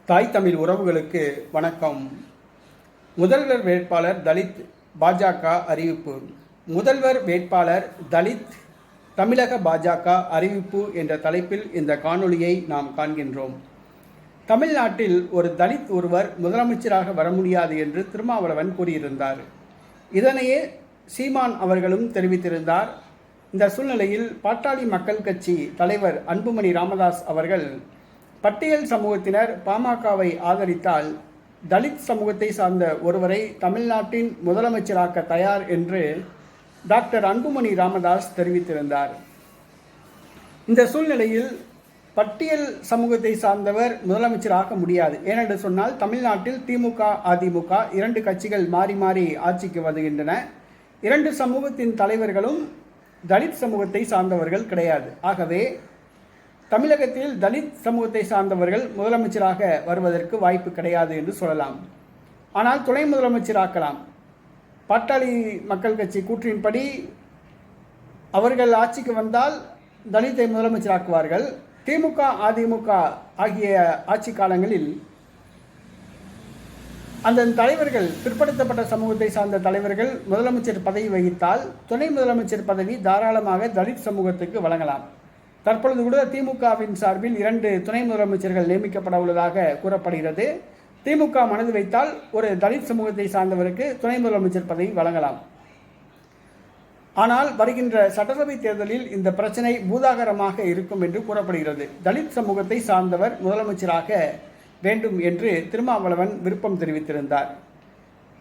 தாய் தமிழ் உறவுகளுக்கு வணக்கம். முதல்வர் வேட்பாளர் தலித் பாஜக அறிவிப்பு. முதல்வர் வேட்பாளர் தலித் தமிழக பாஜக அறிவிப்பு என்ற தலைப்பில் இந்த காணொளியை நாம் காண்கின்றோம். தமிழ்நாட்டில் ஒரு தலித் ஒருவர் முதலமைச்சராக வர முடியாது என்று திருமாவளவன் கூறியிருந்தார். இதனையே சீமான் அவர்களும் தெரிவித்திருந்தார். இந்த சூழ்நிலையில் பாட்டாளி மக்கள் கட்சி தலைவர் அன்புமணி ராமதாஸ் அவர்கள் பட்டியல் சமூகத்தினர் பாமகவை ஆதரித்தால் தலித் சமூகத்தை சார்ந்த ஒருவரை தமிழ்நாட்டின் முதலமைச்சராக்க தயார் என்று டாக்டர் அன்புமணி ராமதாஸ் தெரிவித்திருந்தார். இந்த சூழ்நிலையில் பட்டியல் சமூகத்தை சார்ந்தவர் முதலமைச்சராக முடியாது. ஏனென்று சொன்னால் தமிழ்நாட்டில் திமுக அதிமுக இரண்டு கட்சிகள் மாறி மாறி ஆட்சிக்கு வருகின்றன. இரண்டு சமூகத்தின் தலைவர்களும் தலித் சமூகத்தை சார்ந்தவர்கள் கிடையாது. ஆகவே தமிழகத்தில் தலித் சமூகத்தை சார்ந்தவர்கள் முதலமைச்சராக வருவதற்கு வாய்ப்பு கிடையாது என்று சொல்லலாம். ஆனால் துணை முதலமைச்சராக்கலாம். பாட்டாளி மக்கள் கட்சி கூற்றின்படி அவர்கள் ஆட்சிக்கு வந்தால் தலித்தை முதலமைச்சராக்குவார்கள். திமுக அதிமுக ஆகிய ஆட்சி காலங்களில் அந்த தலைவர்கள் பிற்படுத்தப்பட்ட சமூகத்தை சார்ந்த தலைவர்கள் முதலமைச்சர் பதவி வகித்தால் துணை முதலமைச்சர் பதவி தாராளமாக தலித் சமூகத்துக்கு வழங்கலாம். தற்பொழுது கூட திமுகவின் சார்பில் 2 துணை முதலமைச்சர்கள் நியமிக்கப்பட உள்ளதாக கூறப்படுகிறது. திமுக மனது வைத்தால் ஒரு தலித் சமூகத்தை சார்ந்தவருக்கு துணை முதலமைச்சர் பதவி வழங்கலாம். ஆனால் வருகின்ற சட்டசபை தேர்தலில் இந்த பிரச்சனை பூதாகரமாக இருக்கும் என்று கூறப்படுகிறது. தலித் சமூகத்தை சார்ந்தவர் முதலமைச்சராக வேண்டும் என்று திருமாவளவன் விருப்பம் தெரிவித்திருந்தார்.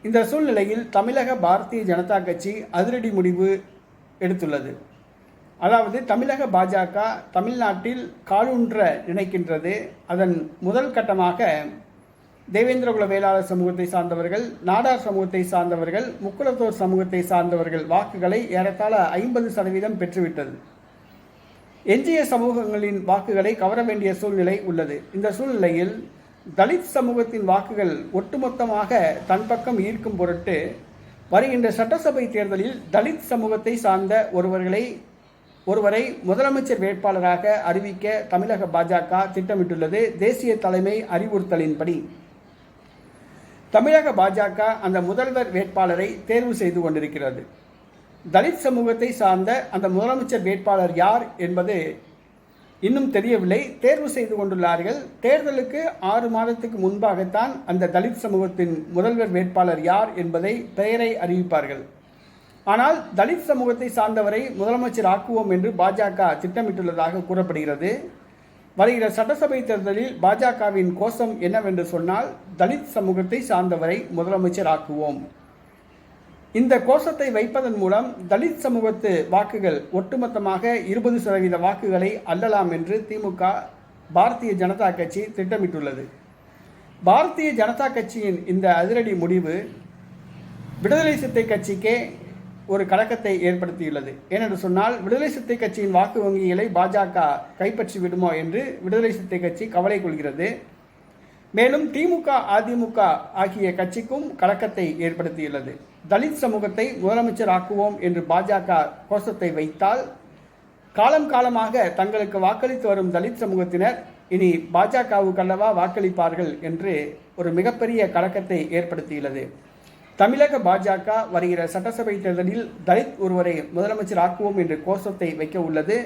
இந்த சூழ்நிலையில் தமிழக பாரதிய ஜனதா கட்சி அதிரடி முடிவு எடுத்துள்ளது. அதாவது தமிழக பாஜக தமிழ்நாட்டில் காலூன்ற நினைக்கின்றது. அதன் முதல் கட்டமாக தேவேந்திரகுல வேளாளர் சமூகத்தை சார்ந்தவர்கள், நாடார் சமூகத்தை சார்ந்தவர்கள், முக்குலத்தோர் சமூகத்தை சார்ந்தவர்கள் வாக்குகளை ஏறத்தாழ 50% பெற்றுவிட்டது. எஞ்சிய சமூகங்களின் வாக்குகளை கவர வேண்டிய சூழ்நிலை உள்ளது. இந்த சூழ்நிலையில் தலித் சமூகத்தின் வாக்குகள் ஒட்டுமொத்தமாக தன் பக்கம் ஈர்க்கும் பொருட்டு வருகின்ற சட்டசபை தேர்தலில் தலித் சமூகத்தை சார்ந்த ஒருவரை முதலமைச்சர் வேட்பாளராக அறிவிக்க தமிழக பாஜக திட்டமிட்டுள்ளது. தேசிய தலைமை அறிவுறுத்தலின்படி தமிழக பாஜக அந்த முதல்வர் வேட்பாளரை தேர்வு செய்து கொண்டிருக்கிறது. தலித் சமூகத்தை சார்ந்த அந்த முதலமைச்சர் வேட்பாளர் யார் என்பது இன்னும் தெரியவில்லை. தேர்வு செய்து கொண்டுள்ளார்கள். தேர்தலுக்கு 6 மாதத்துக்கு முன்பாகத்தான் அந்த தலித் சமூகத்தின் முதல்வர் வேட்பாளர் யார் என்பதை பெயரை அறிவிப்பார்கள். ஆனால் தலித் சமூகத்தை சார்ந்தவரை முதலமைச்சர் ஆக்குவோம் என்று பாஜக திட்டமிட்டுள்ளதாக கூறப்படுகிறது. வருகிற சட்டசபை தேர்தலில் பாஜகவின் கோஷம் என்னவென்று சொன்னால் தலித் சமூகத்தை சார்ந்தவரை முதலமைச்சர் ஆக்குவோம். இந்த கோஷத்தை வைப்பதன் மூலம் தலித் சமூகத்து வாக்குகள் ஒட்டுமொத்தமாக 20% வாக்குகளை அள்ளலாம் என்று திமுக பாரதிய ஜனதா கட்சி திட்டமிட்டுள்ளது. பாரதிய ஜனதா கட்சியின் இந்த அதிரடி முடிவு விடுதலை சிறுத்தை கட்சிக்கே ஒரு கலக்கத்தை ஏற்படுத்தியுள்ளது. ஏனென்று சொன்னால் விடுதலை சிறுத்தை கட்சியின் வாக்கு வங்கிகளை பாஜக கைப்பற்றி விடுமோ என்று விடுதலை சிறுத்தை கட்சி கவலை கொள்கிறது. மேலும் திமுக அதிமுக ஆகிய கட்சிக்கும் கலக்கத்தை ஏற்படுத்தியுள்ளது. தலித் சமூகத்தை முதலமைச்சர் ஆக்குவோம் என்று பாஜக கோஷத்தை வைத்தால் காலம் காலமாக தங்களுக்கு வாக்களித்து வரும் தலித் சமூகத்தினர் இனி பாஜகவுக்கல்லவா வாக்களிப்பார்கள் என்று ஒரு மிகப்பெரிய கலக்கத்தை ஏற்படுத்தியுள்ளது. தமிழக பாஜக வருகிற சட்டசபை தேர்தலில் தலித் ஒருவரை முதலமைச்சர் ஆக்குவோம் என்று கோஷத்தை வைக்க உள்ளது.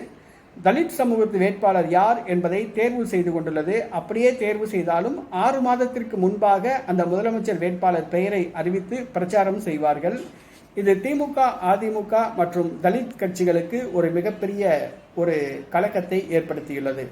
தலித் சமூகத்து வேட்பாளர் யார் என்பதை தேர்வு செய்து கொண்டுள்ளது. அப்படியே தேர்வு செய்தாலும் 6 மாதத்திற்கு முன்பாக அந்த முதலமைச்சர் வேட்பாளர் பெயரை அறிவித்து பிரச்சாரம் செய்வார்கள். இது திமுக அதிமுக மற்றும் தலித் கட்சிகளுக்கு ஒரு மிகப்பெரிய ஒரு கலக்கத்தை ஏற்படுத்தியுள்ளது.